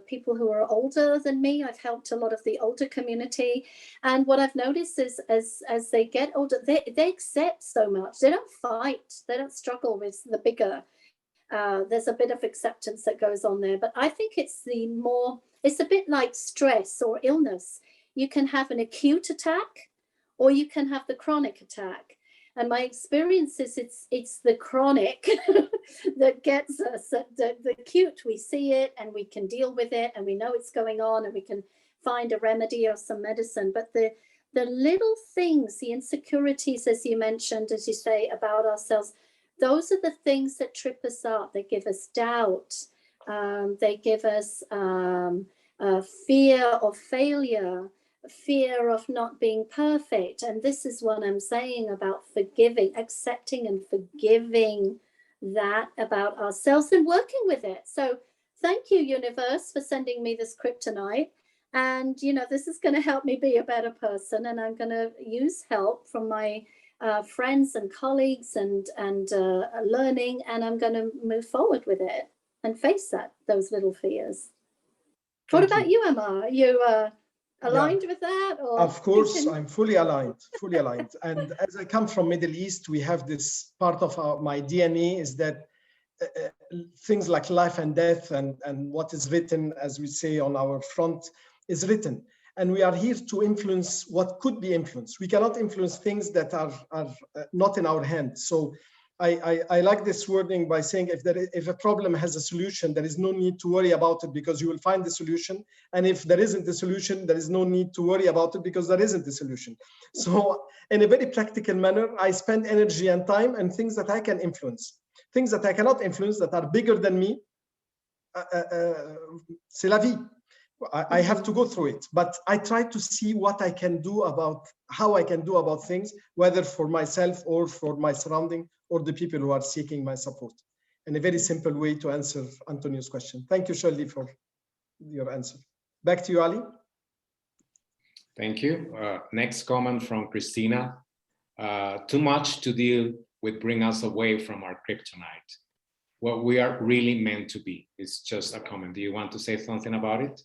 people who are older than me. I've helped a lot of the older community. And what I've noticed is as they get older, they accept so much. They don't fight. They don't struggle with the bigger. There's a bit of acceptance that goes on there. But I think it's it's a bit like stress or illness. You can have an acute attack or you can have the chronic attack. And my experience is it's the chronic that gets us. The acute, we see it and we can deal with it and we know it's going on and we can find a remedy or some medicine. But the little things, the insecurities, as you mentioned, as you say, about ourselves, those are the things that trip us up. They give us doubt. They give us fear of failure, fear of not being perfect. And this is what I'm saying about forgiving, accepting and forgiving that about ourselves and working with it. So thank you, universe, for sending me this Kryptonite. And, this is going to help me be a better person. And I'm going to use help from my friends and colleagues and learning. And I'm going to move forward with it and face those little fears. What about you, Emma? Are you aligned with that? Or of course, I'm fully aligned, And as I come from Middle East, we have this part of my DNA is that things like life and death and what is written, as we say on our front, is written. And we are here to influence what could be influenced. We cannot influence things that are not in our hands. So I like this wording by saying if a problem has a solution, there is no need to worry about it because you will find the solution. And if there isn't a solution, there is no need to worry about it because there isn't a solution. So in a very practical manner, I spend energy and time on things that I can influence. Things that I cannot influence that are bigger than me, c'est la vie. I have to go through it, but I try to see what I can do how I can do about things, whether for myself or for my surrounding or the people who are seeking my support. In a very simple way to answer Antonio's question. Thank you, Shirley, for your answer. Back to you, Ali. Thank you. Next comment from Christina. Too much to deal with bring us away from our Kryptonite. What we are really meant to be. It's just a comment. Do you want to say something about it?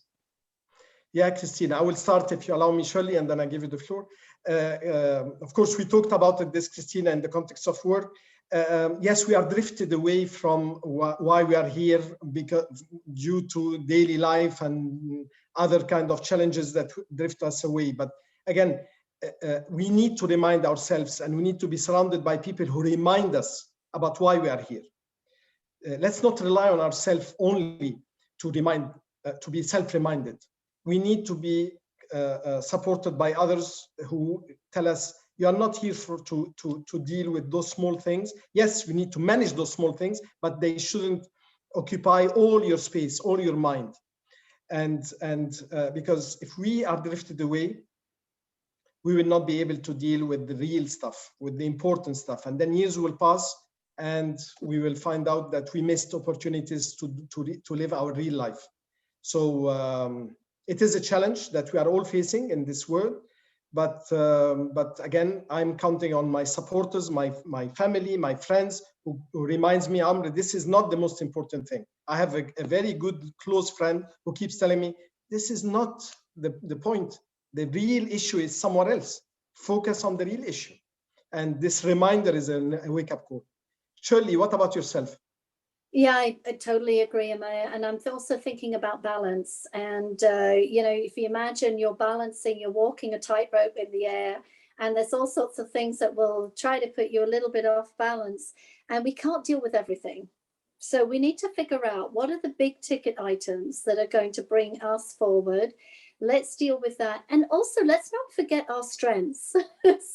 Yeah, Christina, I will start if you allow me, Shirley, and then I give you the floor. Of course, we talked about this, Christina, in the context of work. Yes, we are drifted away from why we are here because due to daily life and other kind of challenges that drift us away. But again, we need to remind ourselves, and we need to be surrounded by people who remind us about why we are here. Let's not rely on ourselves only to be self-reminded. We need to be supported by others who tell us, you are not here to deal with those small things. Yes, we need to manage those small things, but they shouldn't occupy all your space, all your mind. And because if we are drifted away, we will not be able to deal with the real stuff, with the important stuff. And then years will pass and we will find out that we missed opportunities to live our real life. So it is a challenge that we are all facing in this world. But again, I'm counting on my supporters, my family, my friends, who reminds me, Amr, this is not the most important thing. I have a very good, close friend who keeps telling me, this is not the point. The real issue is somewhere else. Focus on the real issue. And this reminder is a wake-up call. Shirley, what about yourself? Yeah, I totally agree, Amaya. And I'm also thinking about balance. And, you know, if you imagine you're balancing, you're walking a tightrope in the air, and there's all sorts of things that will try to put you a little bit off balance, and we can't deal with everything. So we need to figure out what are the big ticket items that are going to bring us forward. Let's deal with that. And also, let's not forget our strengths.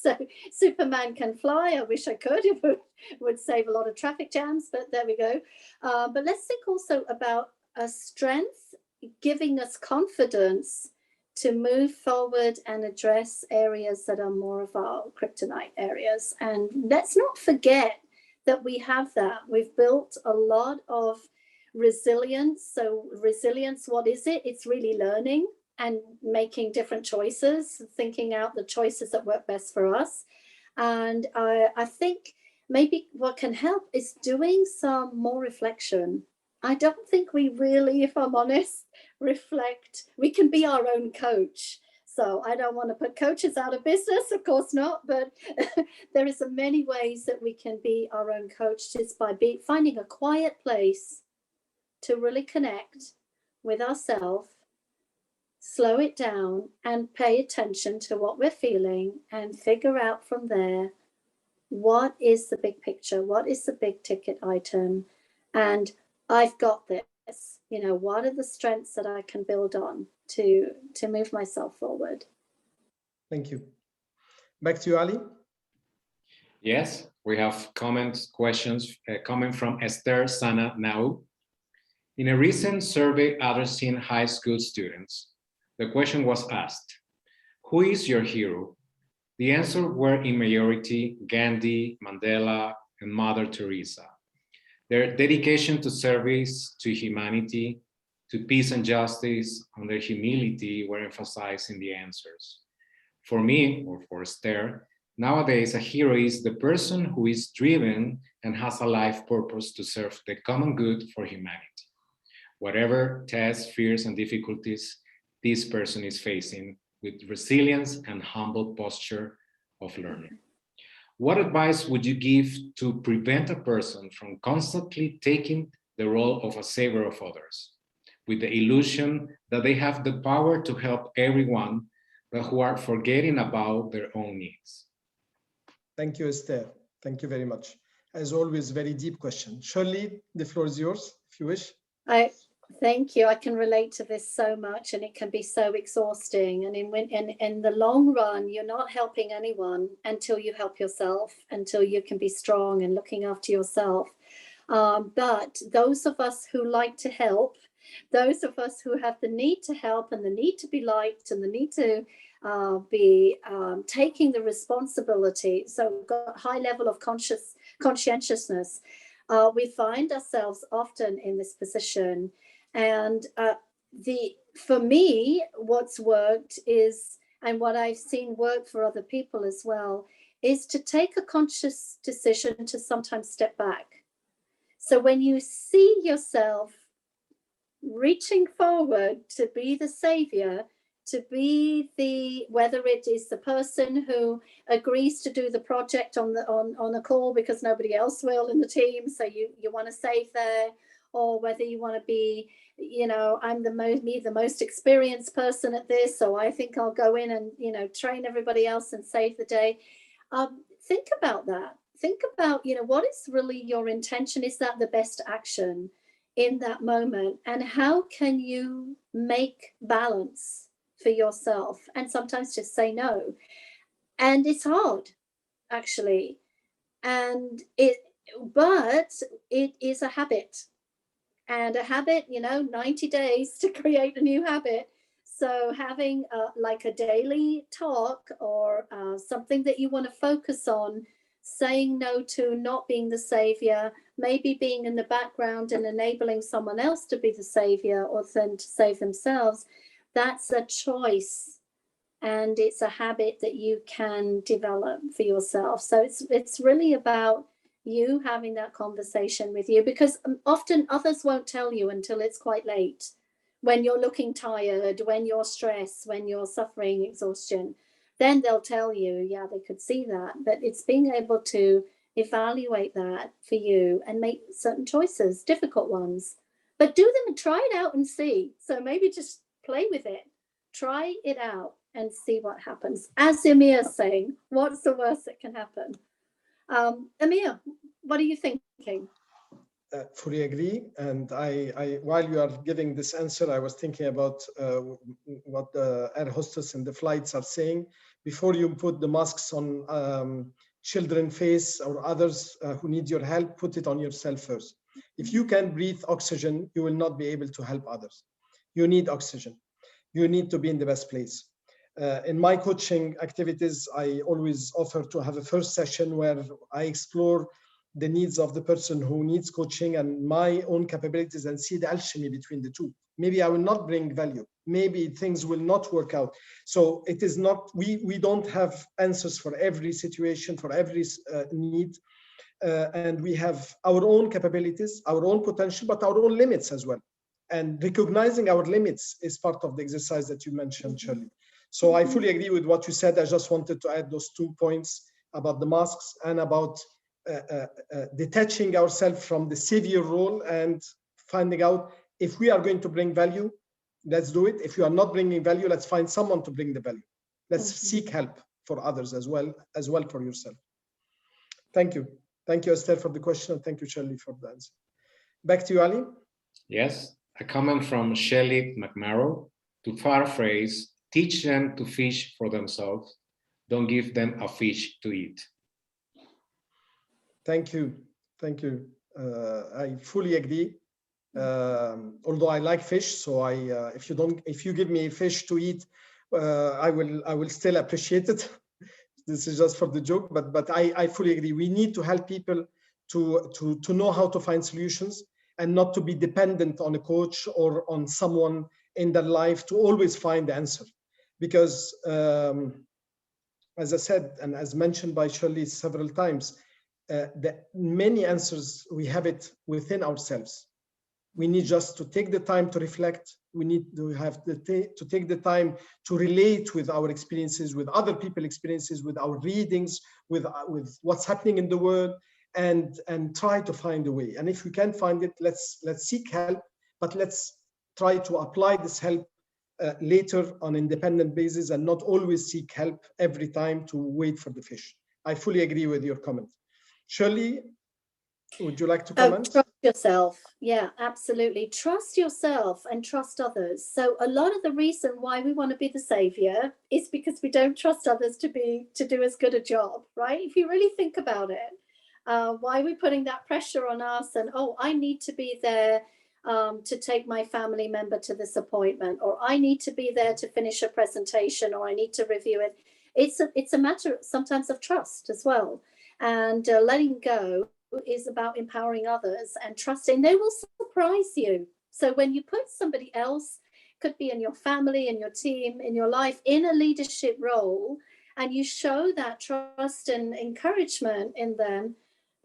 So Superman can fly. I wish I could. It would save a lot of traffic jams, but there we go. But let's think also about a strength giving us confidence to move forward and address areas that are more of our kryptonite areas. And let's not forget that we have that. We've built a lot of resilience. So resilience, what is it? It's really learning and making different choices, thinking out the choices that work best for us. And I think maybe what can help is doing some more reflection. I don't think we really, if I'm honest, reflect. We can be our own coach. So I don't want to put coaches out of business, of course not, but there is many ways that we can be our own coach, just by finding a quiet place to really connect with ourselves, slow it down and pay attention to what we're feeling and figure out from there, what is the big picture? What is the big ticket item? And I've got this, you know, what are the strengths that I can build on to move myself forward? Thank you. Back to you, Ali. Yes, we have questions coming from Esther Sana Nau. In a recent survey addressing high school students, the question was asked, who is your hero? The answers were in majority Gandhi, Mandela, and Mother Teresa. Their dedication to service, to humanity, to peace and justice, and their humility were emphasized in the answers. For me, or for Esther, nowadays a hero is the person who is driven and has a life purpose to serve the common good for humanity. Whatever tests, fears, and difficulties this person is facing, with resilience and humble posture of learning. What advice would you give to prevent a person from constantly taking the role of a savior of others, with the illusion that they have the power to help everyone, but who are forgetting about their own needs? Thank you, Esther. Thank you very much. As always, very deep question. Shirley, the floor is yours, if you wish. Thank you. I can relate to this so much, and it can be so exhausting. And in the long run, you're not helping anyone until you help yourself, until you can be strong and looking after yourself. But those of us who like to help, those of us who have the need to help and the need to be liked and the need to be taking the responsibility, so we've got a high level of conscientiousness, we find ourselves often in this position. And for me, what's worked is, and what I've seen work for other people as well, is to take a conscious decision to sometimes step back. So when you see yourself reaching forward to be the savior, to be whether it is the person who agrees to do the project on a call because nobody else will in the team, so you want to save there, or whether you want to be, you know, I'm the most experienced person at this, so I think I'll go in and, you know, train everybody else and save the day. Think about that. Think about, you know, what is really your intention? Is that the best action in that moment? And how can you make balance for yourself? And sometimes just say no. And it's hard, actually. But it is a habit. And a habit, you know, 90 days to create a new habit. So having like a daily talk or something that you want to focus on, saying no to not being the savior, maybe being in the background and enabling someone else to be the savior or then to save themselves, that's a choice. And it's a habit that you can develop for yourself. So it's really about you having that conversation with you, because often others won't tell you until it's quite late, when you're looking tired, when you're stressed, when you're suffering exhaustion. Then they'll tell you, yeah, they could see that. But it's being able to evaluate that for you and make certain choices, difficult ones, but do them and try it out and see. So maybe just play with it, try it out and see what happens. As Amir's saying, what's the worst that can happen? Amir, what are you thinking? Fully agree. And I while you are giving this answer, I was thinking about what the air hostess and the flights are saying. Before you put the masks on children face or others who need your help, put it on yourself first. If you can breathe oxygen, you will not be able to help others. You need oxygen. You need to be in the best place. In my coaching activities, I always offer to have a first session where I explore the needs of the person who needs coaching and my own capabilities and see the alchemy between the two. Maybe I will not bring value. Maybe things will not work out. So it is not, we don't have answers for every situation, for every need. And we have our own capabilities, our own potential, but our own limits as well. And recognizing our limits is part of the exercise that you mentioned, Shirley. So I fully agree with what you said. I just wanted to add those 2 points about the masks and about detaching ourselves from the savior role and finding out if we are going to bring value, let's do it. If you are not bringing value, let's find someone to bring the value. Let's seek help for others as well for yourself. Thank you. Thank you, Esther, for the question. And thank you, Shirley, for the answer. Back to you, Ali. Yes, a comment from Shelley McMarrow. To paraphrase, teach them to fish for themselves. Don't give them a fish to eat. Thank you. Thank you. I fully agree. Although I like fish, so if you give me fish to eat, I will still appreciate it. This is just for the joke, but I fully agree. We need to help people to know how to find solutions and not to be dependent on a coach or on someone in their life to always find the answer. Because as I said, and as mentioned by Shirley several times, the many answers, we have it within ourselves. We need just to take the time to reflect. We need to have to take the time to relate with our experiences, with other people's experiences, with our readings, with what's happening in the world, and try to find a way. And if we can't find it, let's seek help, but let's try to apply this help later on an independent basis and not always seek help every time to wait for the fish. I fully agree with your comment. Shirley, would you like to comment? Trust yourself. Yeah, absolutely. Trust yourself and trust others. So a lot of the reason why we want to be the savior is because we don't trust others to do as good a job, right? If you really think about it, why are we putting that pressure on us? And I need to be there to take my family member to this appointment, or I need to be there to finish a presentation, or I need to review it. It's a matter sometimes of trust as well, and letting go is about empowering others and trusting they will surprise you. So when you put somebody else, could be in your family, in your team, in your life, in a leadership role, and you show that trust and encouragement in them,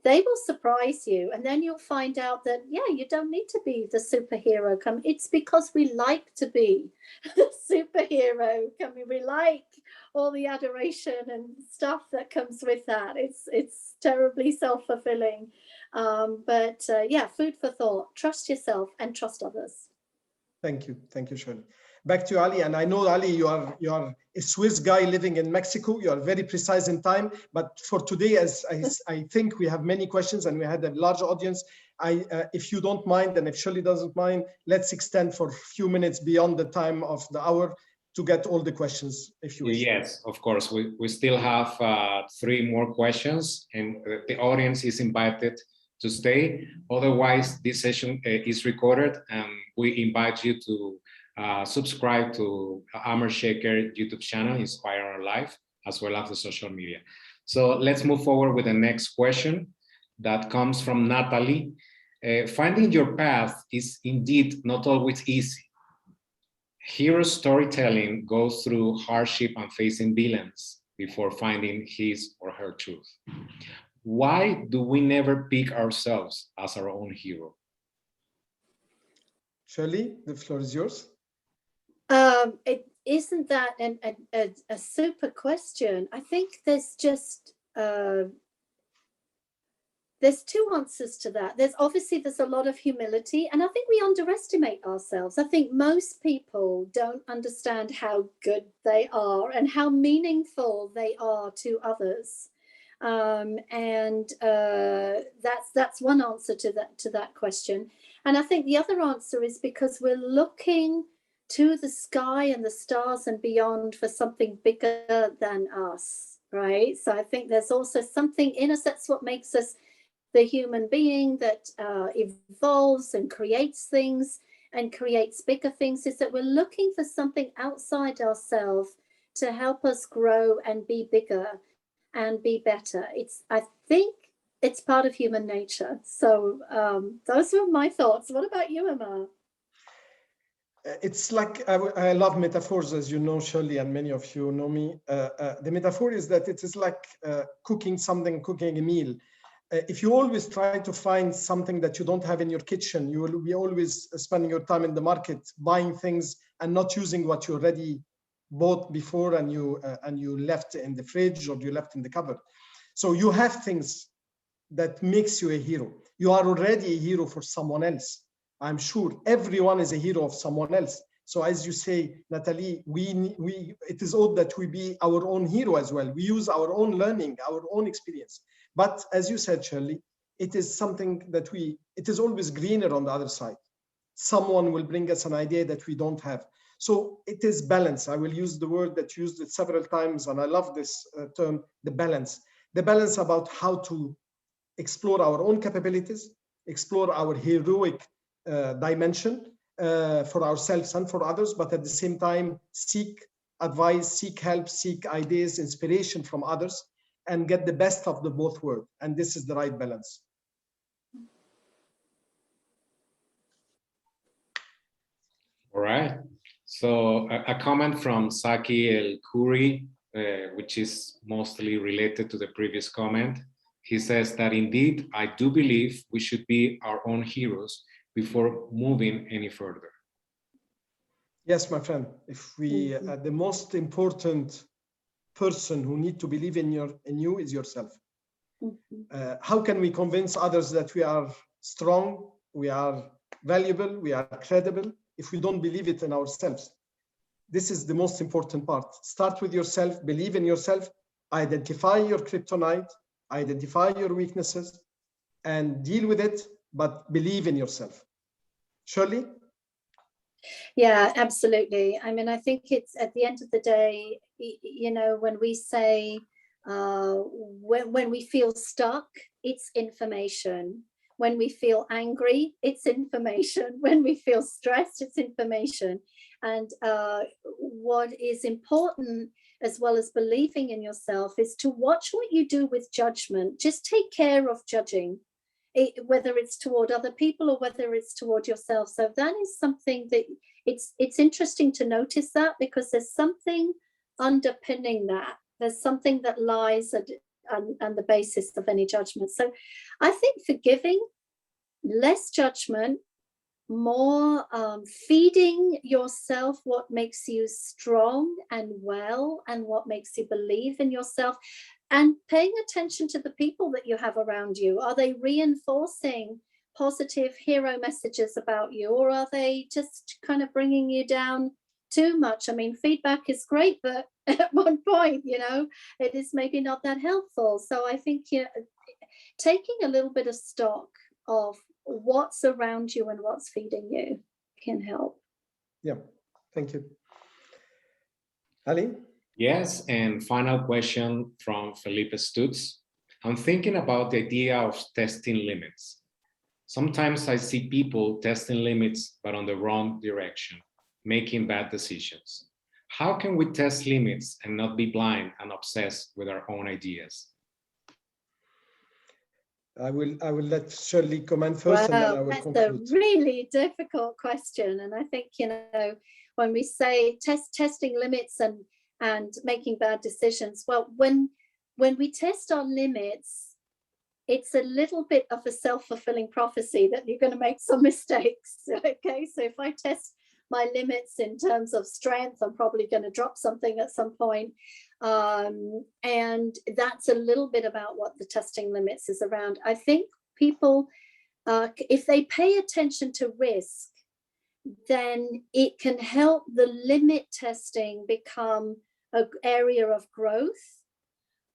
they will surprise you. And then you'll find out that, yeah, you don't need to be the superhero. It's because we like to be the superhero. We like all the adoration and stuff that comes with that. It's terribly self-fulfilling. But yeah, food for thought. Trust yourself and trust others. Thank you, Shirley. Back to Ali, and I know Ali, you are a Swiss guy living in Mexico. You are very precise in time, but for today, as I think we have many questions and we had a large audience, if you don't mind, and if Shirley doesn't mind, let's extend for a few minutes beyond the time of the hour to get all the questions, if you wish. Yes, of course. We still have 3 more questions, and the audience is invited to stay. Otherwise, this session is recorded, and we invite you to subscribe to Amr Shaker YouTube channel, Inspire Our Life, as well as the social media. So let's move forward with the next question that comes from Natalie. Finding your path is indeed not always easy. Hero storytelling goes through hardship and facing villains before finding his or her truth. Why do we never pick ourselves as our own hero? Shirley, the floor is yours. Isn't that a super question? I think there's just there's 2 answers to that. There's a lot of humility, and I think we underestimate ourselves. I think most people don't understand how good they are and how meaningful they are to others. That's one answer to that question. And I think the other answer is because we're looking to the sky and the stars and beyond for something bigger than us, right? So I think there's also something in us. That's what makes us the human being that evolves and creates things and creates bigger things, is that we're looking for something outside ourselves to help us grow and be bigger and be better. I think it's part of human nature. So those are my thoughts. What about you, Amr? It's like, I love metaphors, as you know, Shirley, and many of you know me. The metaphor is that it is like cooking a meal. If you always try to find something that you don't have in your kitchen, you will be always spending your time in the market buying things and not using what you already bought before and you left in the fridge or you left in the cupboard. So you have things that makes you a hero. You are already a hero for someone else. I'm sure everyone is a hero of someone else. So as you say, Natalie, it is odd that we be our own hero as well. We use our own learning, our own experience. But as you said, Shirley, it is something that it is always greener on the other side. Someone will bring us an idea that we don't have. So it is balance. I will use the word that you used it several times, and I love this term, the balance. The balance about how to explore our own capabilities, explore our heroic dimension for ourselves and for others, but at the same time, seek advice, seek help, seek ideas, inspiration from others, and get the best of the both worlds. And this is the right balance. All right. So a comment from Saki El Khoury, which is mostly related to the previous comment. He says that indeed, I do believe we should be our own heroes before moving any further. Yes, my friend. If we, the most important person who need to believe in you is yourself. How can we convince others that we are strong, we are valuable, we are credible, if we don't believe it in ourselves? This is the most important part. Start with yourself, believe in yourself, identify your kryptonite, identify your weaknesses, and deal with it, but believe in yourself. Shirley? Yeah, absolutely. I mean, I think it's at the end of the day, you know, when we say, when we feel stuck, it's information. When we feel angry, it's information. When we feel stressed, it's information. And what is important, as well as believing in yourself, is to watch what you do with judgment. Just take care of judging, whether it's toward other people or whether it's toward yourself. So that is something that it's interesting to notice that, because there's something underpinning that. There's something that lies on the basis of any judgment. So I think forgiving, less judgment, more feeding yourself what makes you strong and well and what makes you believe in yourself, and paying attention to the people that you have around you. Are they reinforcing positive hero messages about you, or are they just kind of bringing you down too much? I mean, feedback is great, but at one point, you know, it is maybe not that helpful. So I think, you know, taking a little bit of stock of what's around you and what's feeding you can help. Yeah, thank you. Ali? Yes, and final question from Felipe Stutz. I'm thinking about the idea of testing limits. Sometimes I see people testing limits, but on the wrong direction, making bad decisions. How can we test limits and not be blind and obsessed with our own ideas? I will let Shirley comment first, and then I will conclude. That's a really difficult question. And I think, you know, when we say testing limits and making bad decisions, well, when we test our limits, it's a little bit of a self-fulfilling prophecy that you're going to make some mistakes. Okay, so if I test my limits in terms of strength, I'm probably going to drop something at some point. And that's a little bit about what the testing limits is around. I think people, if they pay attention to risk, then it can help the limit testing become an area of growth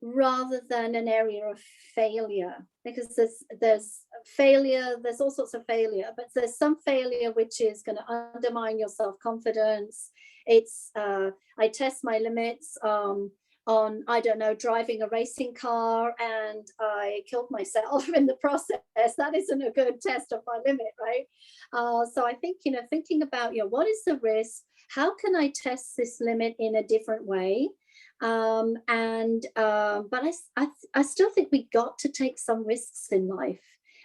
rather than an area of failure, because there's failure, there's all sorts of failure, but there's some failure which is going to undermine your self-confidence. It's I test my limits on, I don't know, driving a racing car and I killed myself in the process. That isn't a good test of my limit, right? So I think, you know, thinking about, you know, what is the risk? How can I test this limit in a different way? But I still think we got to take some risks in life,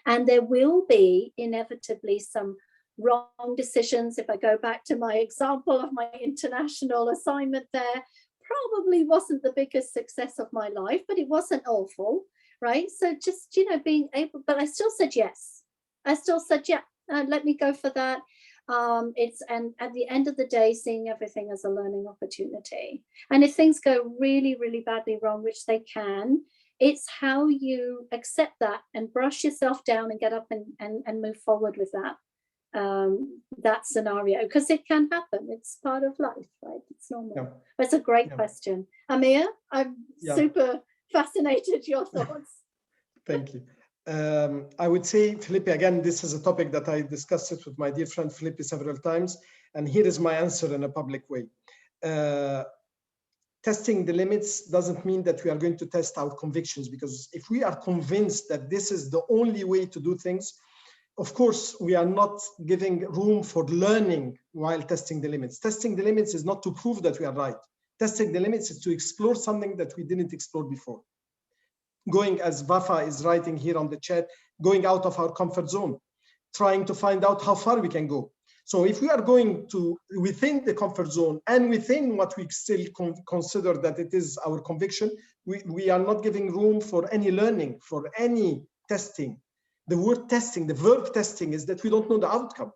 and there will be inevitably some wrong decisions. If I go back to my example of my international assignment, there probably wasn't the biggest success of my life, but it wasn't awful, right? So just, you know, being able, but I still said yes. I still said, yeah, let me go for that. And at the end of the day, seeing everything as a learning opportunity. And if things go really, really badly wrong, which they can, it's how you accept that and brush yourself down and get up and move forward with that scenario, because it can happen. It's part of life, right? It's normal. Yeah. That's a great question. Amir, I'm super fascinated. Your thoughts? Thank you. I would say, Felipe, again, this is a topic that I discussed it with my dear friend Felipe several times, and here is my answer in a public way. Testing the limits doesn't mean that we are going to test our convictions, because if we are convinced that this is the only way to do things, of course, we are not giving room for learning while testing the limits. Testing the limits is not to prove that we are right. Testing the limits is to explore something that we didn't explore before. Going, as Vafa is writing here on the chat, going out of our comfort zone, trying to find out how far we can go. So if we are going to within the comfort zone and within what we still consider that it is our conviction, we are not giving room for any learning, for any testing. The word testing, the verb testing, is that we don't know the outcome.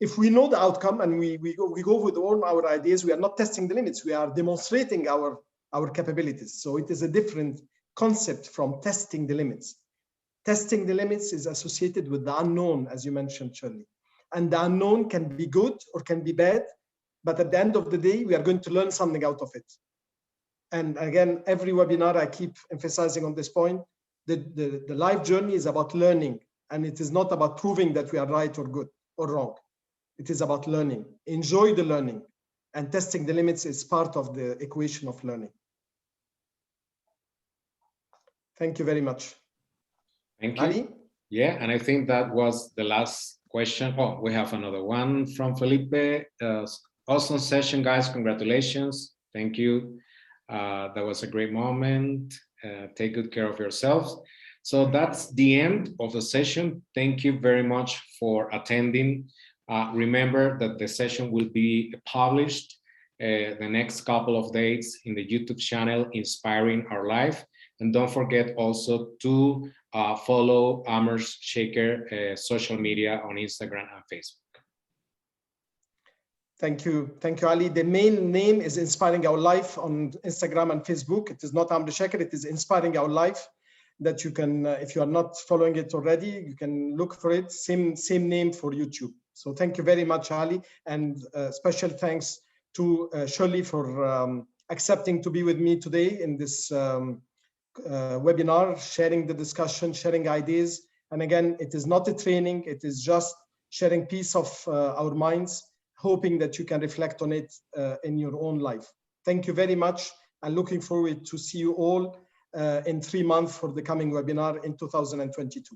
If we know the outcome and we go with all our ideas, we are not testing the limits. We are demonstrating our capabilities. So it is a different concept from testing the limits. Testing the limits is associated with the unknown, as you mentioned, Shirley. And the unknown can be good or can be bad, but at the end of the day, we are going to learn something out of it. And again, every webinar, I keep emphasizing on this point, the life journey is about learning, and it is not about proving that we are right or good or wrong. It is about learning. Enjoy the learning, and testing the limits is part of the equation of learning. Thank you very much. Thank you. Ali? Yeah, and I think that was the last question. Oh, we have another one from Felipe. Awesome session, guys. Congratulations. Thank you. That was a great moment. Take good care of yourselves. So that's the end of the session. Thank you very much for attending. Remember that the session will be published the next couple of days in the YouTube channel, Inspiring Our Life. And don't forget also to follow Amr Shaker social media on Instagram and Facebook. Thank you, Ali. The main name is Inspiring Our Life on Instagram and Facebook. It is not Amr Shaker, it is Inspiring Our Life. That you can, if you are not following it already, you can look for it. Same name for YouTube. So thank you very much, Ali, and special thanks to Shirley for accepting to be with me today in this webinar, sharing the discussion, sharing ideas. And again, it is not a training, it is just sharing piece of our minds, hoping that you can reflect on it in your own life. Thank you very much, and looking forward to see you all in 3 months for the coming webinar in 2022.